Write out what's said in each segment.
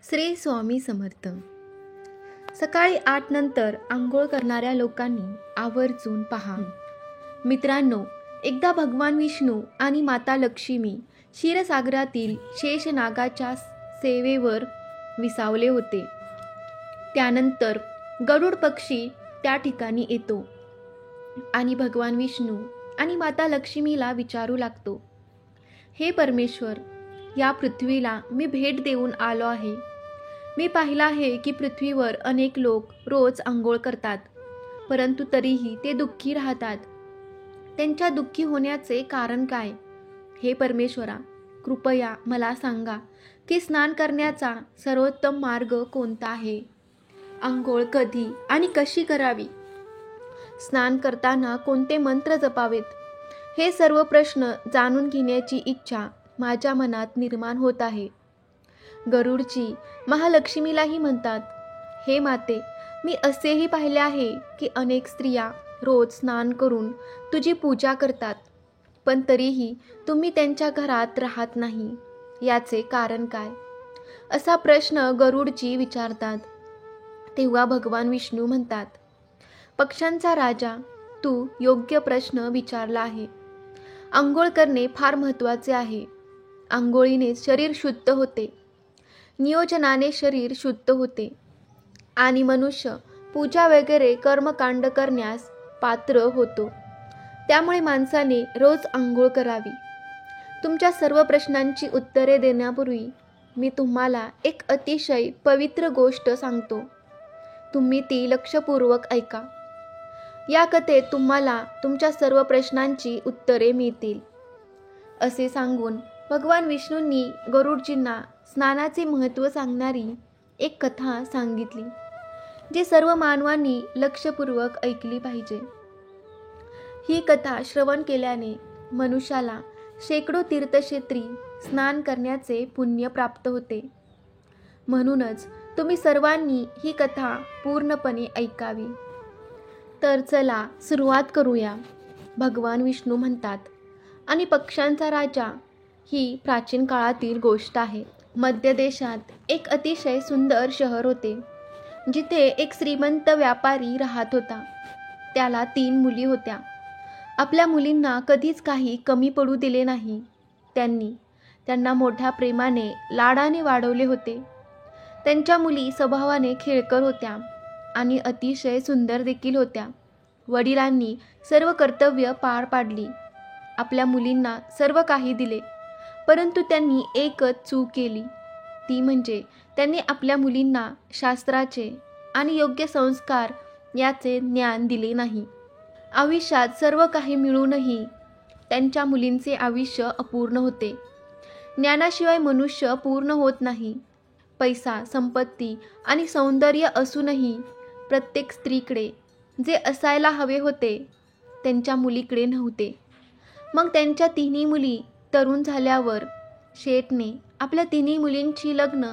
श्री स्वामी समर्थ. सकाळी 8 नंतर आंघोळ करणाऱ्या लोकांनी आवर्जून पहा. मित्रांनो, एकदा भगवान विष्णू आणि माता लक्ष्मी क्षीरसागरातील शेषनागाच्या सेवेवर विसावले होते. त्यानंतर गरुड पक्षी त्या ठिकाणी येतो आणि भगवान विष्णू आणि माता लक्ष्मीला विचारू लागतो, हे परमेश्वर, या पृथ्वीला मी भेट देऊन आलो आहे. मी पाहिलं आहे की पृथ्वीवर अनेक लोक रोज आंघोळ करतात, परंतु तरीही ते दुःखी राहतात. त्यांच्या दुःखी होण्याचे कारण काय? हे परमेश्वरा, कृपया मला सांगा की स्नान करण्याचा सर्वोत्तम मार्ग कोणता आहे? आंघोळ कधी आणि कशी करावी? स्नान करताना कोणते मंत्र जपावेत? हे सर्व प्रश्न जाणून घेण्याची इच्छा माझ्या मनात निर्माण होत आहे. गरुडजी महालक्ष्मीलाही म्हणतात, हे माते, मी असेही पाहिले आहे की अनेक स्त्रिया रोज स्नान करून तुझी पूजा करतात, पण तरीही तुम्ही त्यांच्या घरात राहत नाही. याचे कारण काय? असा प्रश्न गरुडजी विचारतात. तेव्हा भगवान विष्णू म्हणतात, पक्ष्यांचा राजा, तू योग्य प्रश्न विचारला आहे. आंघोळ करणे फार महत्त्वाचे आहे. आंघोळीने शरीर शुद्ध होते, नियोजनाने शरीर शुद्ध होते आणि मनुष्य पूजा वगैरे कर्मकांड करण्यास पात्र होतो. त्यामुळे माणसाने रोज आंघोळ करावी. तुमच्या सर्व प्रश्नांची उत्तरे देण्यापूर्वी मी तुम्हाला एक अतिशय पवित्र गोष्ट सांगतो. तुम्ही ती लक्षपूर्वक ऐका. या कथेत तुम्हाला तुमच्या सर्व प्रश्नांची उत्तरे मिळतील. असे सांगून भगवान विष्णूंनी गरुडजींना स्नानाचे महत्त्व सांगणारी एक कथा सांगितली, जी सर्व मानवांनी लक्षपूर्वक ऐकली पाहिजे. ही कथा श्रवण केल्याने मनुष्याला शेकडो तीर्थक्षेत्री स्नान करण्याचे पुण्य प्राप्त होते. म्हणूनच तुम्ही सर्वांनी ही कथा पूर्णपणे ऐकावी. तर चला सुरुवात करूया. भगवान विष्णू म्हणतात, आणि पक्ष्यांचा राजा ही प्राचीन काळातील गोष्ट आहे. मध्य देशात एक अतिशय सुंदर शहर होते, जिथे एक श्रीमंत व्यापारी राहत होता. त्याला 3 मुली होत्या. आपल्या मुलींना कधीच काही कमी पडू दिले नाही. त्यांना मोठ्या प्रेमाने लाडाने वाढवले होते. त्यांच्या मुली स्वभावाने खेळकर होत्या आणि अतिशय सुंदर देखील होत्या. वडिलांनी सर्व कर्तव्य पार पाडली. आपल्या मुलींना सर्व काही दिले, परंतु त्यांनी एकच चूक केली. ती म्हणजे त्यांनी आपल्या मुलींना शास्त्राचे आणि योग्य संस्कार याचे ज्ञान दिले नाही. आयुष्यात सर्व काही मिळूनही त्यांच्या मुलींचे आयुष्य अपूर्ण होते. ज्ञानाशिवाय मनुष्य पूर्ण होत नाही. पैसा, संपत्ती आणि सौंदर्य असूनही प्रत्येक स्त्रीकडे जे असायला हवे होते, त्यांच्या मुलीकडे नव्हते. मग त्यांच्या 3 मुली तरुण झाल्यावर शेठने आपल्या 3 मुलींची लग्न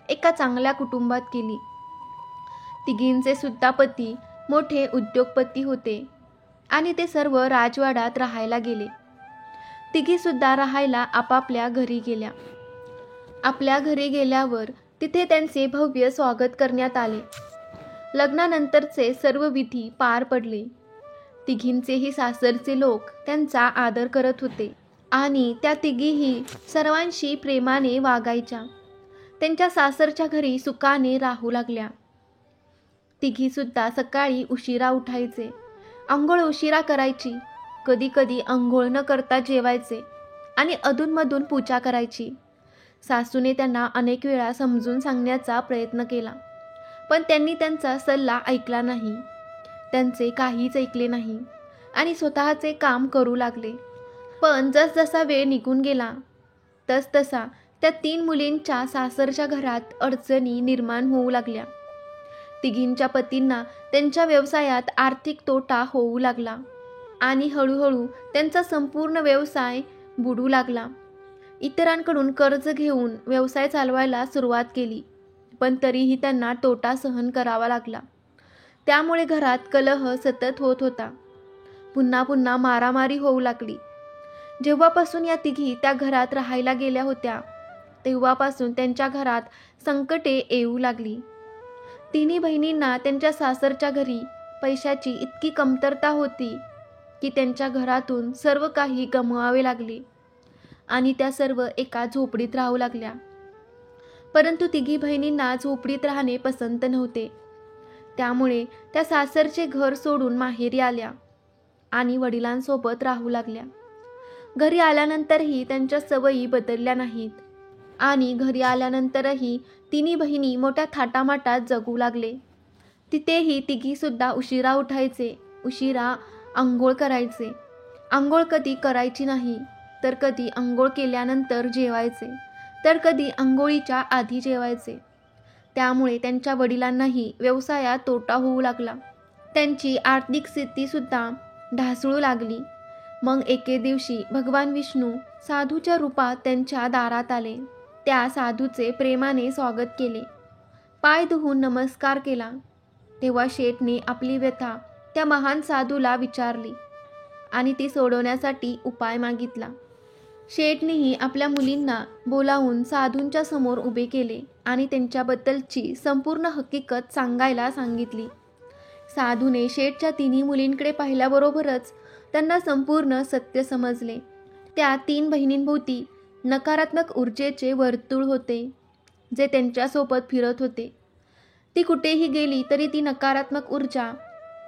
एका चांगल्या कुटुंबात केली. तिघींचे सुद्धा पती मोठे उद्योगपती होते आणि ते सर्व राजवाड्यात राहायला गेले. तिघी सुद्धा राहायला आपापल्या घरी गेल्या. आपल्या घरी गेल्यावर तिथे त्यांचे भव्य स्वागत करण्यात आले. लग्नानंतरचे सर्व विधी पार पडले. तिघींचेही सासरचे लोक त्यांचा आदर करत होते आणि त्या तिघीही सर्वांशी प्रेमाने वागायच्या. त्यांच्या सासरच्या घरी सुखाने राहू लागल्या. तिघी सुद्धा सकाळी उशिरा उठायचे, आंघोळ उशिरा करायची, कधी कधी आंघोळ न करता जेवायचे आणि अधूनमधून पूजा करायची. सासूने त्यांना अनेक वेळा समजून सांगण्याचा प्रयत्न केला, पण त्यांनी त्यांचा सल्ला ऐकला नाही. त्यांचे काहीच ऐकले नाही आणि स्वतःचे काम करू लागले. पण जसजसा वेळ निघून गेला तसतसा त्या 3 मुलींच्या सासरच्या घरात अडचणी निर्माण होऊ लागल्या. तिघींच्या पतींना त्यांच्या व्यवसायात आर्थिक तोटा होऊ लागला आणि हळूहळू त्यांचा संपूर्ण व्यवसाय बुडू लागला. इतरांकडून कर्ज घेऊन व्यवसाय चालवायला सुरुवात केली, पण तरीही त्यांना तोटा सहन करावा लागला. त्यामुळे घरात कलह सतत होत होता. पुन्हा पुन्हा मारामारी होऊ लागली. जेव्हापासून या तिघी त्या घरात राहायला गेल्या होत्या, तेव्हापासून त्यांच्या घरात संकटे येऊ लागली. तिन्ही बहिणींना त्यांच्या सासरच्या घरी पैशाची इतकी कमतरता होती की त्यांच्या घरातून सर्व काही गमवावे लागले आणि त्या सर्व एका झोपडीत राहू लागल्या. परंतु तिघी बहिणींना झोपडीत राहणे पसंत नव्हते. त्यामुळे त्या सासरचे घर सोडून माहेरी आल्या आणि वडिलांसोबत राहू लागल्या. घरी आल्यानंतरही त्यांच्या सवयी बदलल्या नाहीत आणि घरी आल्यानंतरही तिन्ही बहिणी मोठ्या थाटामाटात जगू लागले. तिथेही तिघीसुद्धा उशिरा उठायचे, उशिरा अंघोळ करायचे. अंघोळ कधी करायची नाही, तर कधी अंघोळ केल्यानंतर जेवायचे, तर कधी अंघोळीच्या आधी जेवायचे. त्यामुळे त्यांच्या वडिलांनाही व्यवसायात तोटा होऊ लागला. त्यांची आर्थिक स्थितीसुद्धा ढासळू लागली. मग एके दिवशी भगवान विष्णू साधूच्या रूपात त्यांच्या दारात आले. त्या साधूचे प्रेमाने स्वागत केले, पाय धुवून नमस्कार केला. तेव्हा शेठने आपली व्यथा त्या महान साधूला विचारली आणि ती सोडवण्यासाठी उपाय मागितला. शेठनेही आपल्या मुलींना बोलावून साधूंच्या समोर उभे केले आणि त्यांच्याबद्दलची संपूर्ण हकीकत सांगायला सांगितली. साधूने शेठच्या तिन्ही मुलींकडे पाहिल्याबरोबरच त्यांना संपूर्ण सत्य समजले. त्या तीन बहिणींभोवती नकारात्मक ऊर्जेचे वर्तुळ होते जे त्यांच्यासोबत फिरत होते. ती कुठेही गेली तरी ती नकारात्मक ऊर्जा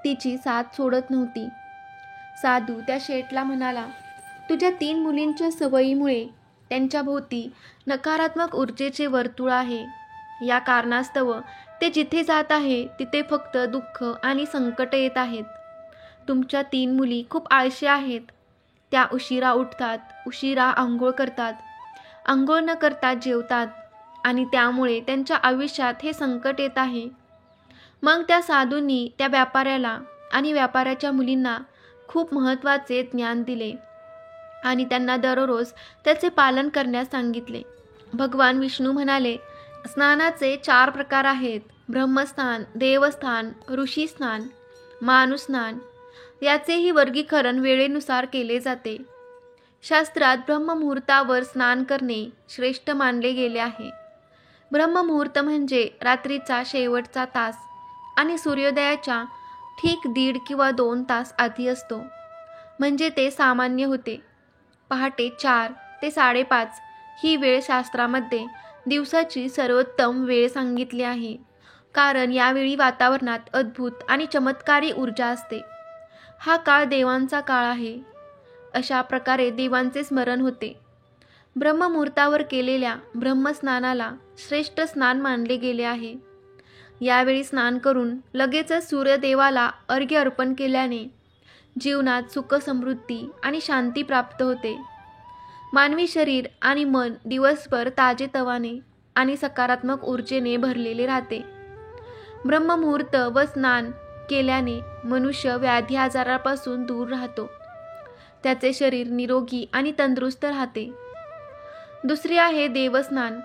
तिची साथ सोडत नव्हती. साधू त्या शेठला म्हणाला, तुझ्या तीन मुलींच्या सवयीमुळे त्यांच्याभोवती नकारात्मक ऊर्जेचे वर्तुळ आहे. या कारणास्तव ते जिथे जात आहे तिथे फक्त दुःख आणि संकट येत आहेत. तुमच्या तीन मुली खूप आळशी आहेत. त्या उशिरा उठतात, उशिरा आंघोळ करतात, आंघोळ न करता जेवतात आणि त्यामुळे त्यांच्या आयुष्यात हे संकट येत आहे. मग त्या साधूंनी त्या व्यापाऱ्याला आणि व्यापाऱ्याच्या मुलींना खूप महत्त्वाचे ज्ञान दिले आणि त्यांना दररोज त्याचे पालन करण्यास सांगितले. भगवान विष्णू म्हणाले, स्नानाचे 4 प्रकार आहेत: ब्रह्मस्नान, देवस्थान, ऋषीस्नान, मानुस्नान. याचेही वर्गीकरण वेळेनुसार केले जाते. शास्त्रात ब्रह्ममुहूर्तावर स्नान करणे श्रेष्ठ मानले गेले आहे. ब्रह्ममुहूर्त म्हणजे रात्रीचा शेवटचा तास आणि सूर्योदयाच्या ठीक 1.5 किंवा 2 तास आधी असतो, म्हणजे ते सामान्य होते. पहाटे 4 ते 5:30 ही वेळ शास्त्रामध्ये दिवसाची सर्वोत्तम वेळ सांगितली आहे, कारण यावेळी वातावरणात अद्भुत आणि चमत्कारी ऊर्जा असते. हा काळ देवांचा काळ आहे. अशा प्रकारे देवांचे स्मरण होते. ब्रह्ममुहूर्तावर केलेल्या ब्रह्मस्नानाला श्रेष्ठ स्नान मानले गेले आहे. यावेळी स्नान करून लगेचच सूर्यदेवाला अर्घ्य अर्पण केल्याने जीवनात सुख, समृद्धी आणि शांती प्राप्त होते. मानवी शरीर आणि मन दिवसभर ताजेतवाने आणि सकारात्मक ऊर्जेने भरलेले राहते. ब्रह्ममुहूर्त व स्नान केल्याने मनुष्य व्याधी आजारापासून दूर राहतो. त्याचे शरीर निरोगी आणि तंदुरुस्त राहते. दुसरे आहे देवस्नान.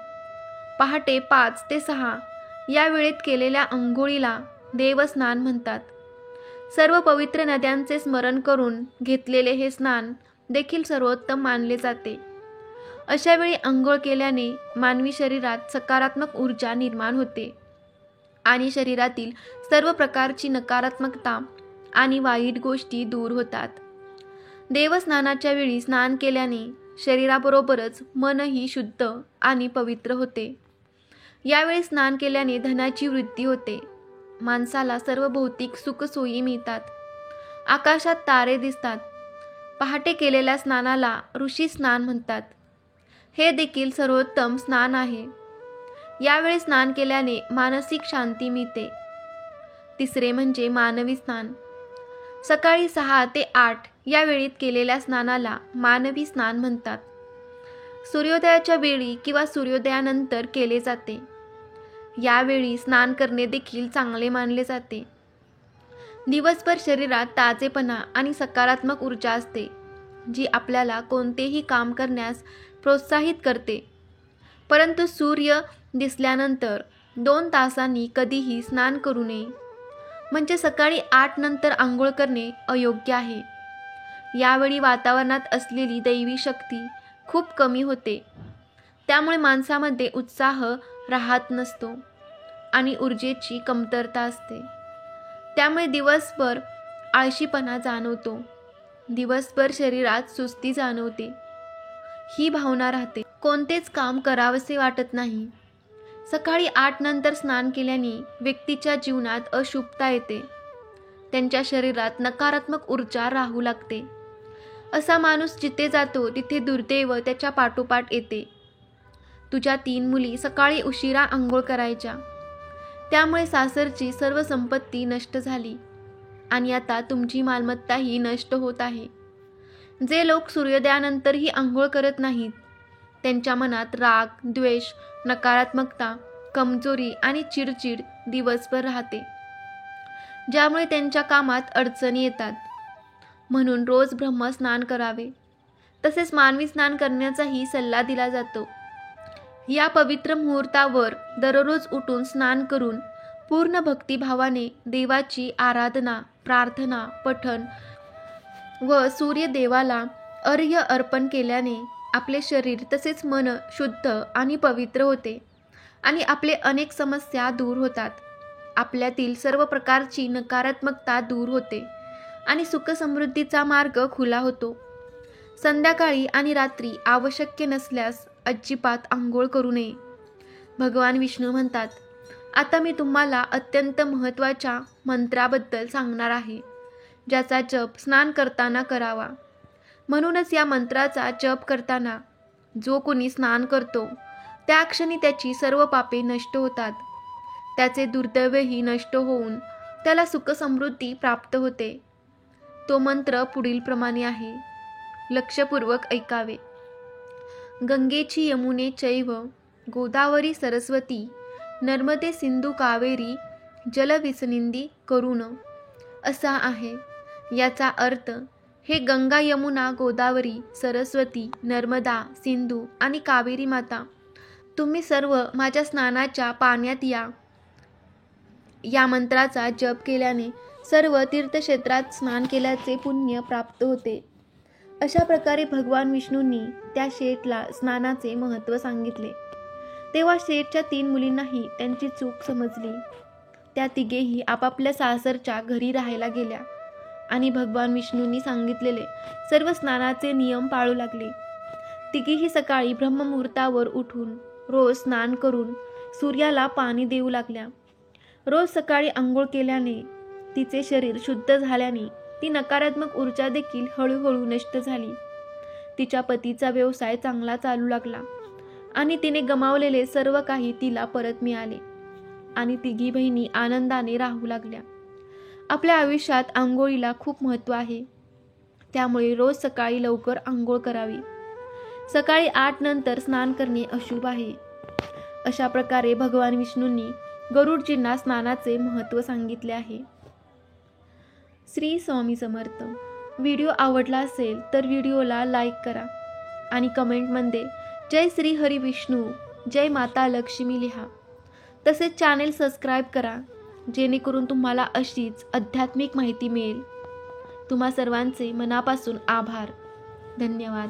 पहाटे 5 ते 6 या वेळेत केलेल्या अंघोळीला देवस्नान म्हणतात. सर्व पवित्र नद्यांचे स्मरण करून घेतलेले हे स्नान देखील सर्वोत्तम मानले जाते. अशा वेळी अंघोळ केल्याने मानवी शरीरात सकारात्मक ऊर्जा निर्माण होते आणि शरीरातील सर्व प्रकारची नकारात्मकता आणि वाईट गोष्टी दूर होतात. देवस्नानाच्या वेळी स्नान केल्याने शरीराबरोबरच मनही शुद्ध आणि पवित्र होते. यावेळी स्नान केल्याने धनाची वृद्धी होते. माणसाला सर्व भौतिक सुखसोयी मिळतात. आकाशात तारे दिसतात. पहाटे केलेल्या स्नानाला ऋषी स्नान म्हणतात. हे देखील सर्वोत्तम स्नान आहे. यावेळी स्नान केल्याने मानसिक शांती मिळते. तिसरे म्हणजे मानवी स्नान. सकाळी 6 ते 8 या वेळीत केलेल्या स्नानाला मानवी स्नान म्हणतात. सूर्योदयाच्या वेळी किंवा सूर्योदयानंतर केले जाते. यावेळी स्नान करणे देखील चांगले मानले जाते. दिवसभर शरीरात ताजेपणा आणि सकारात्मक ऊर्जा असते, जी आपल्याला कोणतेही काम करण्यास प्रोत्साहित करते. परंतु सूर्य दिसल्यानंतर 2 तासांनी कधीही स्नान करू नये, म्हणजे सकाळी 8 नंतर आंघोळ करणे अयोग्य आहे. यावेळी वातावरणात असलेली दैवी शक्ती खूप कमी होते. त्यामुळे माणसामध्ये उत्साह राहत नसतो आणि ऊर्जेची कमतरता असते. त्यामुळे दिवसभर आळशीपणा जाणवतो, दिवसभर शरीरात सुस्ती जाणवते, ही भावना राहते. कोणतेच काम करावसे वाटत नाही. सकाळी 8 नंतर स्नान केल्याने व्यक्तीच्या जीवनात अशुभता येते. त्यांच्या शरीरात नकारात्मक ऊर्जा राहू लागते. असा माणूस जिथे जातो तिथे दुर्दैव त्याच्या पाठोपाठ येते. तुझ्या 3 मुली सकाळी उशिरा आंघोळ करायच्या, त्यामुळे सासरची सर्व संपत्ती नष्ट झाली आणि आता तुमची मालमत्ताही नष्ट होत आहे. जे लोक सूर्योदयानंतरही आंघोळ करत नाहीत, त्यांच्या मनात राग, द्वेष, नकारात्मकता, कमजोरी आणि चिडचिड दिवसभर राहते, ज्यामुळे त्यांच्या कामात अडचणी येतात. म्हणून रोज ब्रह्मस्नान करावे. तसेच मानवी स्नान करण्याचाही सल्ला दिला जातो. या पवित्र मुहूर्तावर दररोज उठून स्नान करून पूर्ण भक्तिभावाने देवाची आराधना, प्रार्थना, पठण व सूर्यदेवाला अर्घ्य अर्पण केल्याने आपले शरीर तसेच मन शुद्ध आणि पवित्र होते आणि आपले अनेक समस्या दूर होतात. आपल्यातील सर्व प्रकारची नकारात्मकता दूर होते आणि सुखसमृद्धीचा मार्ग खुला होतो. संध्याकाळी आणि रात्री आवश्यक नसल्यास अजिबात आंघोळ करू नये. भगवान विष्णू म्हणतात, आता मी तुम्हाला अत्यंत महत्त्वाच्या मंत्राबद्दल सांगणार आहे, ज्याचा जप स्नान करताना करावा. म्हणूनच या मंत्राचा जप करताना जो कोणी स्नान करतो त्या क्षणी त्याची सर्व पापे नष्ट होतात, त्याचे दुर्दैवही नष्ट होऊन त्याला सुखसमृद्धी प्राप्त होते. तो मंत्र पुढील प्रमाणे आहे, लक्षपूर्वक ऐकावे. गंगेची यमुने चैव गोदावरी सरस्वती नर्मदे सिंधू कावेरी जलविसनिंदी करुण असा आहे. याचा अर्थ, हे गंगा, यमुना, गोदावरी, सरस्वती, नर्मदा, सिंधू आणि कावेरी माता, तुम्ही सर्व माझ्या स्नानाच्या पाण्यात या. या मंत्राचा जप केल्याने सर्व तीर्थक्षेत्रात स्नान केल्याचे पुण्य प्राप्त होते. अशा प्रकारे भगवान विष्णूंनी त्या शेठला स्नानाचे महत्त्व सांगितले. तेव्हा शेठच्या 3 मुलींनाही त्यांची चूक समजली. त्या तिघेही आपापल्या सासरच्या घरी राहायला गेल्या आणि भगवान विष्णूंनी सांगितलेले सर्व स्नानाचे नियम पाळू लागले. तिघेही सकाळी ब्रह्ममुहूर्तावर उठून रोज स्नान करून सूर्याला पाणी देऊ लागल्या. रोज सकाळी आंघोळ केल्याने तिचे शरीर शुद्ध झाल्याने ती नकारात्मक ऊर्जा देखील हळूहळू नष्ट झाली. तिच्या पतीचा व्यवसाय चांगला चालू लागला आणि तिने गमावलेले सर्व काही तिला परत मिळाले आणि तिघी बहिणी आनंदाने राहू लागल्या. आपल्या आयुष्यात आंघोळीला खूप महत्त्व आहे, त्यामुळे रोज सकाळी लवकर आंघोळ करावी. सकाळी 8 नंतर स्नान करणे अशुभ आहे. अशा प्रकारे भगवान विष्णूंनी गरुडजींना स्नानाचे महत्त्व सांगितले आहे. श्री स्वामी समर्थ. व्हिडिओ आवडला असेल तर व्हिडिओला लाईक करा आणि कमेंटमध्ये जय श्री हरी विष्णू, जय माता लक्ष्मी लिहा. तसेच चॅनेल सबस्क्राईब करा, जेणेकरून तुम्हाला अशीच आध्यात्मिक माहिती मिळेल. तुम्हा सर्वांचे मनापासून आभार. धन्यवाद.